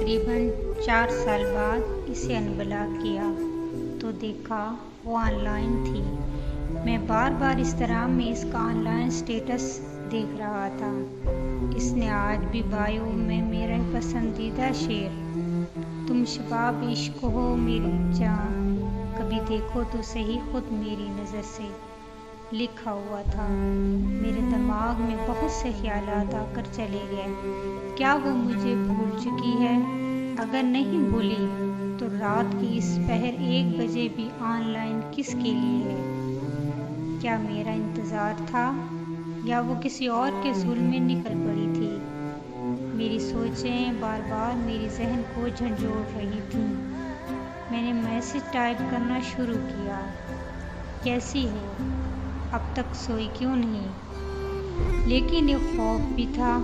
تقریباً 4 سال بعد اسے انبلاغ کیا تو دیکھا وہ آن لائن تھی۔ میں بار بار انسٹاگرام میں اس کا آن لائن اسٹیٹس دیکھ رہا تھا۔ اس نے آج بھی بایو میں میرا پسندیدہ شعر تم شباب عشق ہو میری جاں کبھی دیکھو تو صحیح خود میری نظر سے لکھا ہوا تھا۔ میرے دماغ میں بہت سے خیالات آ کر چلے گئے۔ کیا وہ مجھے بھول چکی ہے؟ اگر نہیں بھولی تو رات کی اس پہر 1 بجے بھی آن لائن کس کے لیے ہے؟ کیا میرا انتظار تھا یا وہ کسی اور کے ظلم میں نکل پڑی تھی؟ میری سوچیں بار بار میری ذہن کو جھنجھوڑ رہی تھیں۔ میں نے میسج ٹائپ کرنا شروع کیا، کیسی ہو؟ اب تک سوئی کیوں نہیں؟ لیکن ایک خوف بھی تھا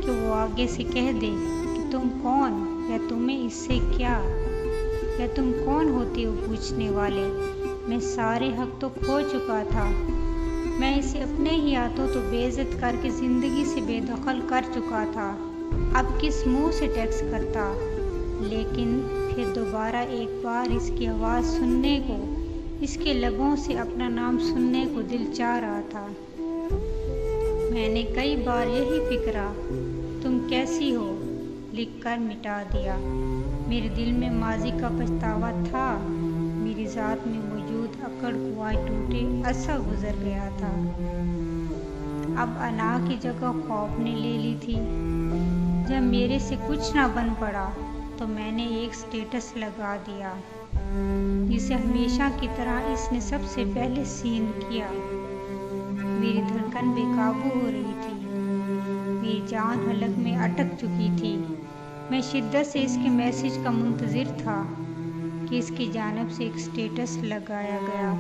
کہ وہ آگے سے کہہ دے کہ تم کون یا تمہیں اس سے کیا، یا تم کون ہوتے ہو پوچھنے والے۔ میں سارے حق تو کھو چکا تھا۔ میں اسے اپنے ہی ہاتھوں تو بے عزت کر کے زندگی سے بے دخل کر چکا تھا۔ اب کس منہ سے ٹیکسٹ کرتا؟ لیکن پھر دوبارہ ایک بار اس کی آواز سننے کو، اس کے لبوں سے اپنا نام سننے کو دل چاہ رہا تھا۔ میں نے کئی بار یہی فقرہ تم کیسی ہو لکھ کر مٹا دیا۔ میرے دل میں ماضی کا پچھتاوا تھا، میری ذات میں موجود اکڑ کوائے ٹوٹے عرصہ گزر گیا تھا۔ اب انا کی جگہ خوف نے لے لی تھی۔ جب میرے سے کچھ نہ بن پڑا تو میں نے ایک اسٹیٹس لگا دیا جسے ہمیشہ کی طرح اس نے سب سے پہلے سین کیا۔ میری دھڑکن بے قابو ہو رہی تھی، میری جان حلق میں اٹک چکی تھی۔ میں شدت سے اس کے میسج کا منتظر تھا کہ اس کی جانب سے ایک اسٹیٹس لگایا گیا،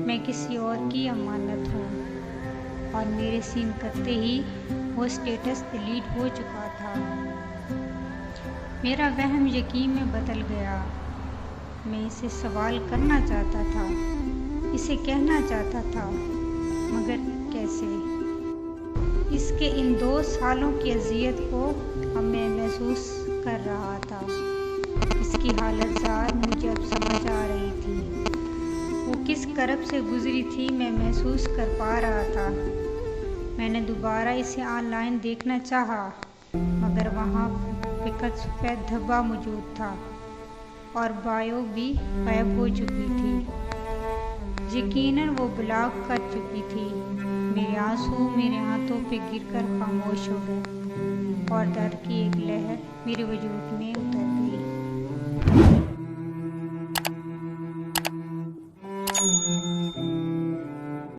میں کسی اور کی امانت ہوں، اور میرے سین کرتے ہی وہ اسٹیٹس ڈیلیٹ ہو چکا تھا۔ میرا وہم یقین میں بدل گیا۔ میں اسے سوال کرنا چاہتا تھا، اسے کہنا چاہتا تھا، مگر کیسے؟ اس کے ان 2 سالوں کی اذیت کو اب میں محسوس کر رہا تھا۔ اس کی حالت زار مجھے اب سمجھ آ رہی تھی۔ وہ کس کرب سے گزری تھی میں محسوس کر پا رہا تھا۔ میں نے دوبارہ اسے آن لائن دیکھنا چاہا، مگر وہاں فقط سفید دھبا موجود تھا اور بایو بھی غائب ہو چکی تھی۔ یقیناً وہ بلاک کر چکی تھی۔ میرے آنسو میرے ہاتھوں پہ گر کر خاموش ہو گئے اور درد کی ایک لہر میرے وجود میں اتر گئی۔